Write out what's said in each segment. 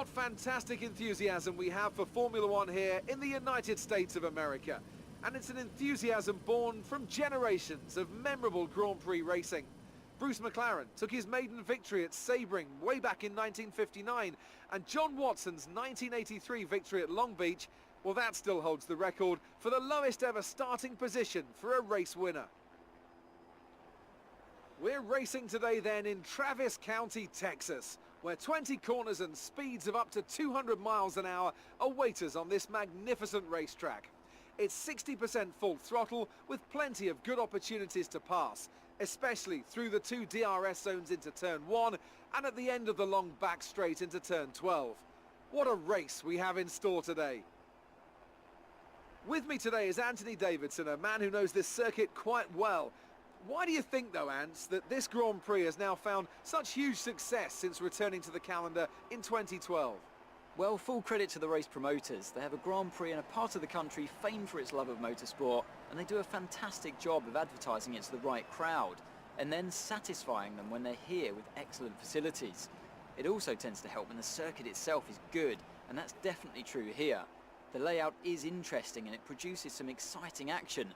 What fantastic enthusiasm we have for Formula One here in the United States of America. And it's an enthusiasm born from generations of memorable Grand Prix racing. Bruce McLaren took his maiden victory at Sebring way back in 1959, and John Watson's 1983 victory at Long Beach, well, that still holds the record for the lowest ever starting position for a race winner. We're racing today then in Travis County, Texas, where 20 corners and speeds of up to 200 miles an hour await us on this magnificent racetrack. It's 60% full throttle with plenty of good opportunities to pass, especially through the two DRS zones into turn 1 and at the end of the long back straight into turn 12. What a race we have in store today. With me today is Anthony Davidson, a man who knows this circuit quite well. Why do you think, though, Ants, that this Grand Prix has now found such huge success since returning to the calendar in 2012? Well, full credit to the race promoters. They have a Grand Prix in a part of the country famed for its love of motorsport, and they do a fantastic job of advertising it to the right crowd, and then satisfying them when they're here with excellent facilities. It also tends to help when the circuit itself is good, and that's definitely true here. The layout is interesting and it produces some exciting action.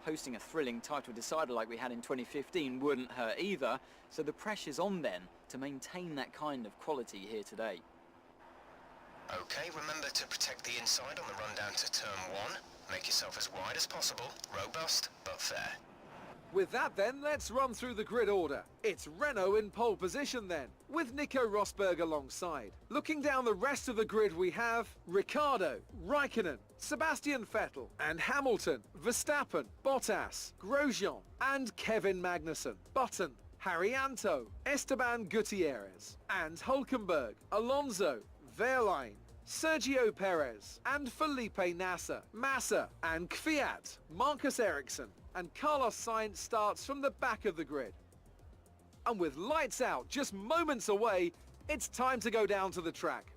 Hosting a thrilling title decider like we had in 2015 wouldn't hurt either, so the pressure's on then to maintain that kind of quality here today. Okay, remember to protect the inside on the run down to turn 1. Make yourself as wide as possible, robust but fair. With that then, let's run through the grid order. It's Renault in pole position then, with Nico Rosberg alongside. Looking down the rest of the grid we have Ricciardo, Raikkonen, Sebastian Vettel and Hamilton, Verstappen, Bottas, Grosjean and Kevin Magnussen, Button, Haryanto, Esteban Gutierrez and Hülkenberg, Alonso, Wehrlein, Sergio Perez and Felipe Massa and Kvyat, Marcus Ericsson and Carlos Sainz starts from the back of the grid. And with lights out just moments away, it's time to go down to the track.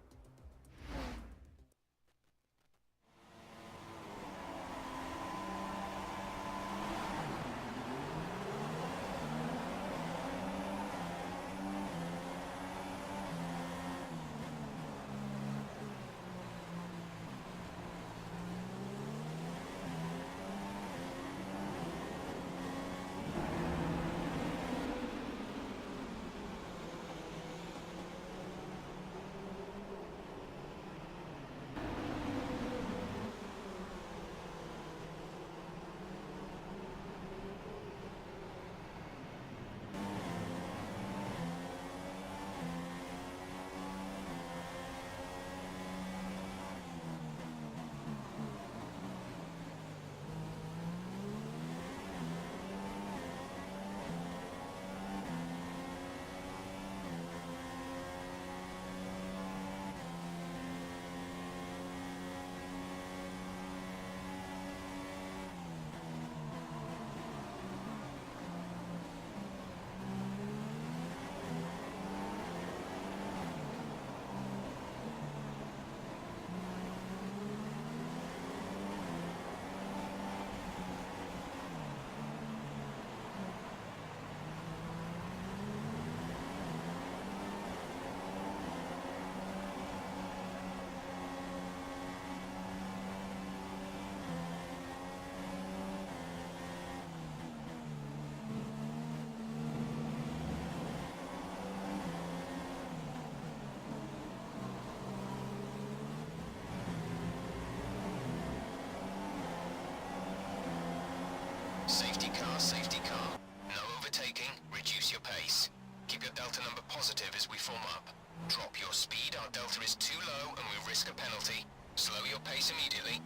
Safety car. No overtaking, reduce your pace. Keep your delta number positive as we form up. Drop your speed, our delta is too low and we risk a penalty. Slow your pace immediately.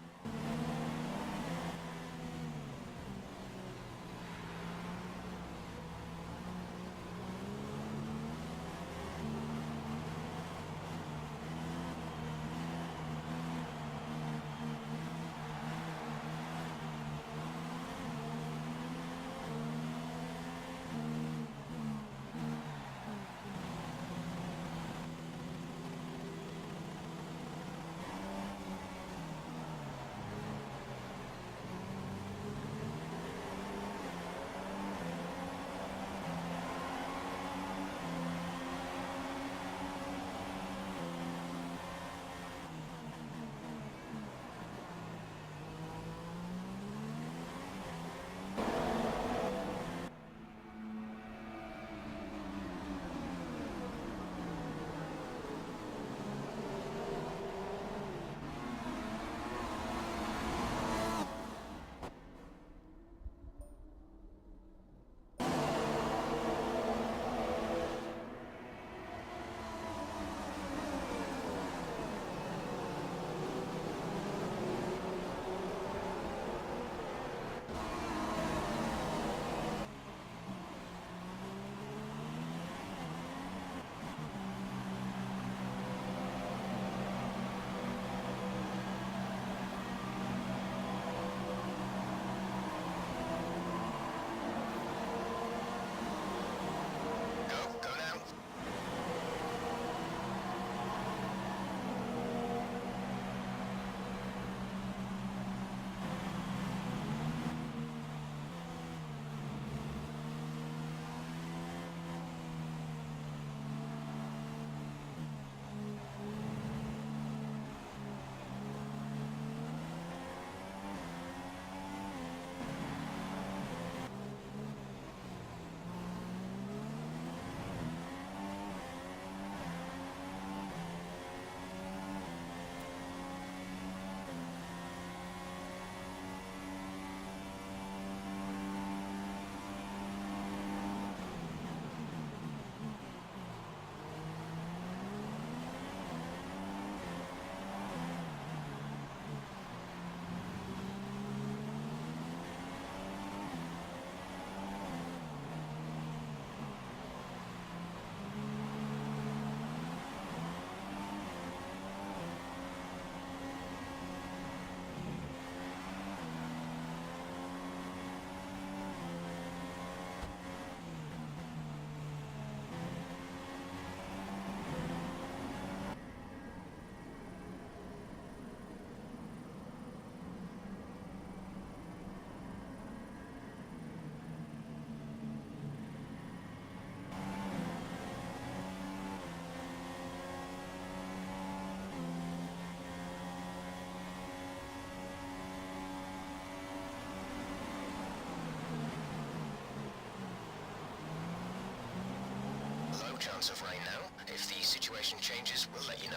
chance of rain now. If the situation changes, we'll let you know.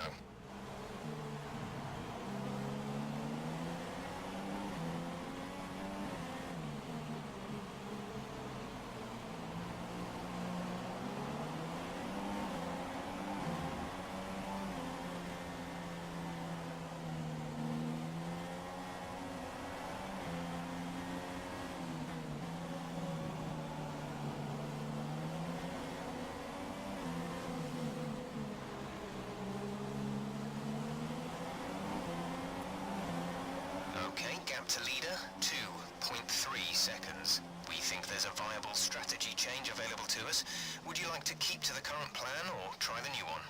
Okay, gap to leader, 2.3 seconds. We think there's a viable strategy change available to us. Would you like to keep to the current plan or try the new one?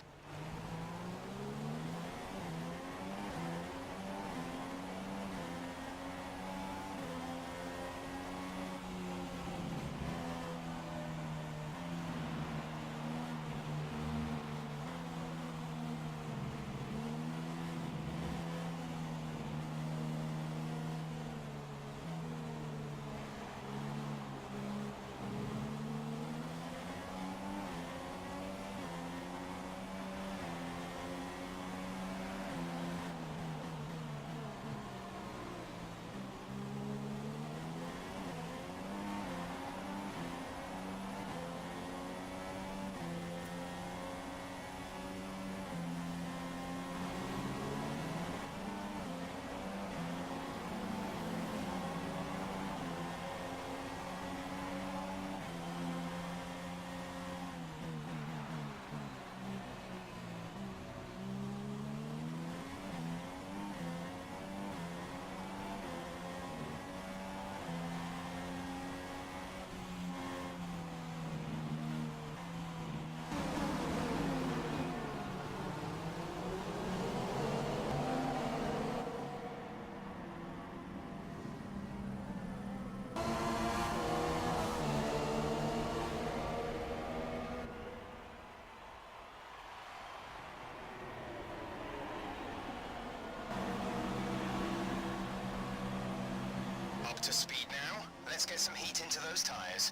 Up to speed now. Let's get some heat into those tires.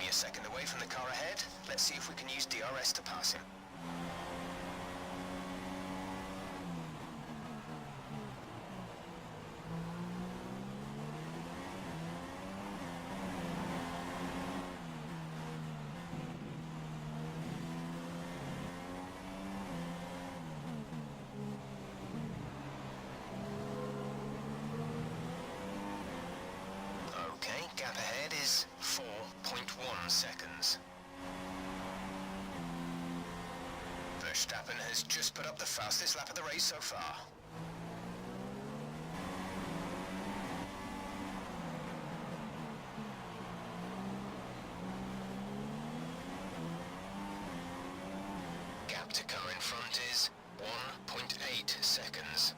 A second away from the car ahead. Let's see if we can use DRS to pass him. Okay, gap ahead is 4.1 seconds. Verstappen has just put up the fastest lap of the race so far. Gap to car in front is 1.8 seconds.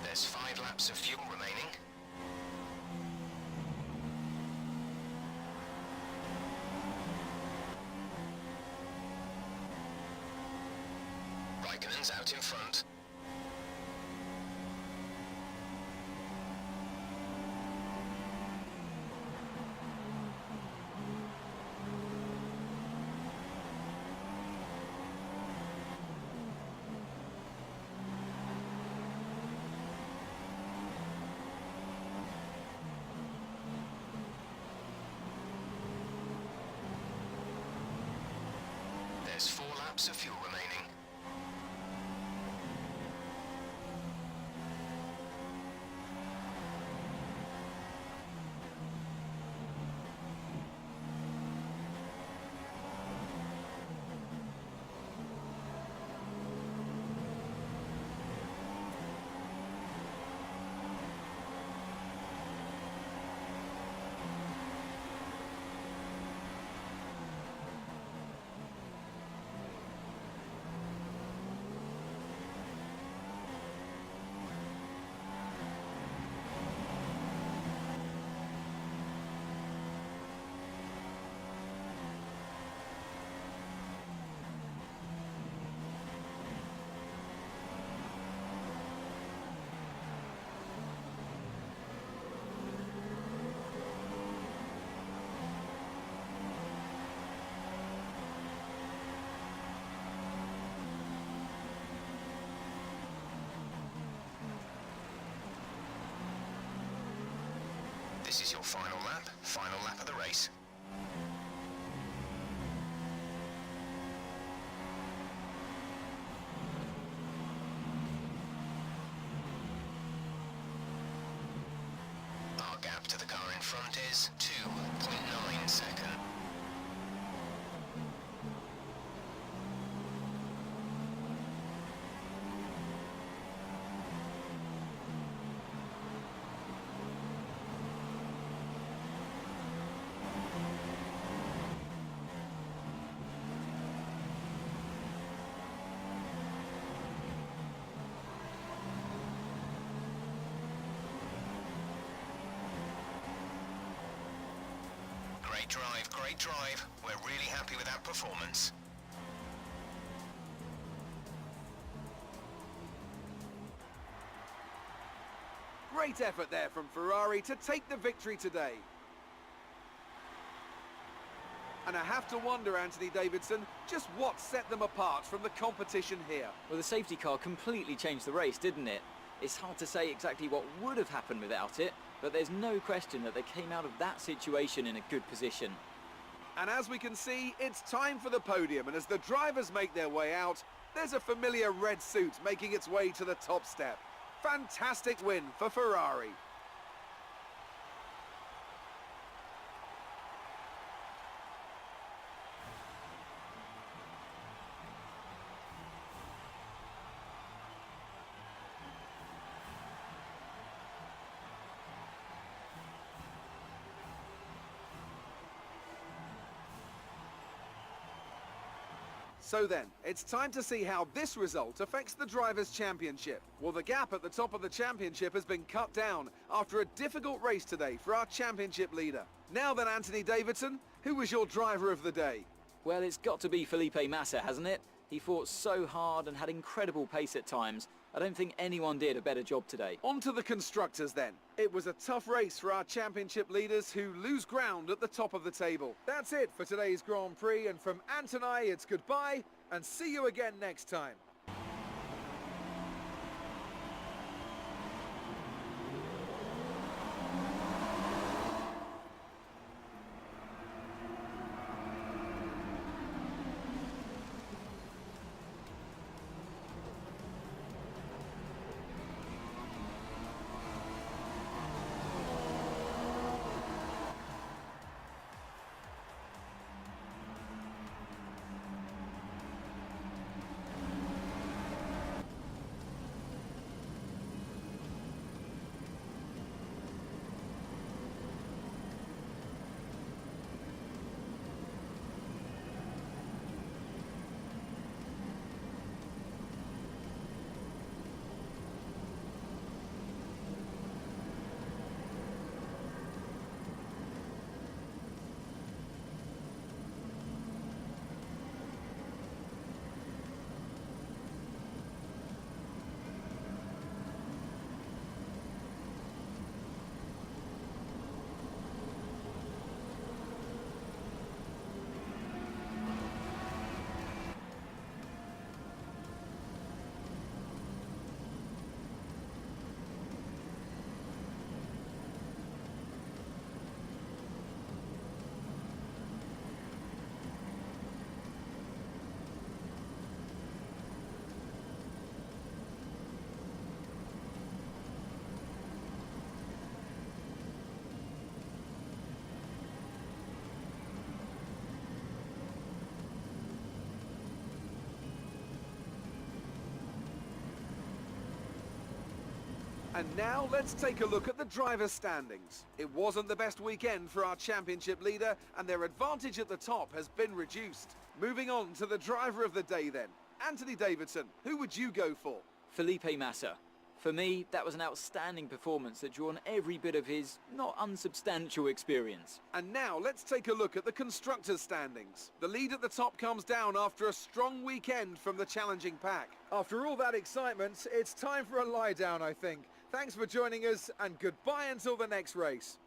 There's 5 laps of fuel remaining. Raikkonen's out in front. laps of fuel remaining. This is your final lap of the race. Our gap to the car in front is 2.9 seconds. Great drive. We're really happy with that performance. Great effort there from Ferrari to take the victory today. And I have to wonder, Anthony Davidson, just what set them apart from the competition here. Well, the safety car completely changed the race, didn't it? It's hard to say exactly what would have happened without it, but there's no question that they came out of that situation in a good position. And as we can see, it's time for the podium, and as the drivers make their way out, there's a familiar red suit making its way to the top step. Fantastic win for Ferrari. So then, it's time to see how this result affects the Drivers' Championship. Well, the gap at the top of the championship has been cut down after a difficult race today for our championship leader. Now then, Anthony Davidson, who was your driver of the day? Well, it's got to be Felipe Massa, hasn't it? He fought so hard and had incredible pace at times. I don't think anyone did a better job today. On to the constructors then. It was a tough race for our championship leaders who lose ground at the top of the table. That's it for today's Grand Prix, and from Ant and I, it's goodbye and see you again next time. And now let's take a look at the driver's standings. It wasn't the best weekend for our championship leader, and their advantage at the top has been reduced. Moving on to the driver of the day then. Anthony Davidson, who would you go for? Felipe Massa. For me, that was an outstanding performance that drew on every bit of his not unsubstantial experience. And now let's take a look at the constructors' standings. The lead at the top comes down after a strong weekend from the challenging pack. After all that excitement, it's time for a lie down, I think. Thanks for joining us, and goodbye until the next race.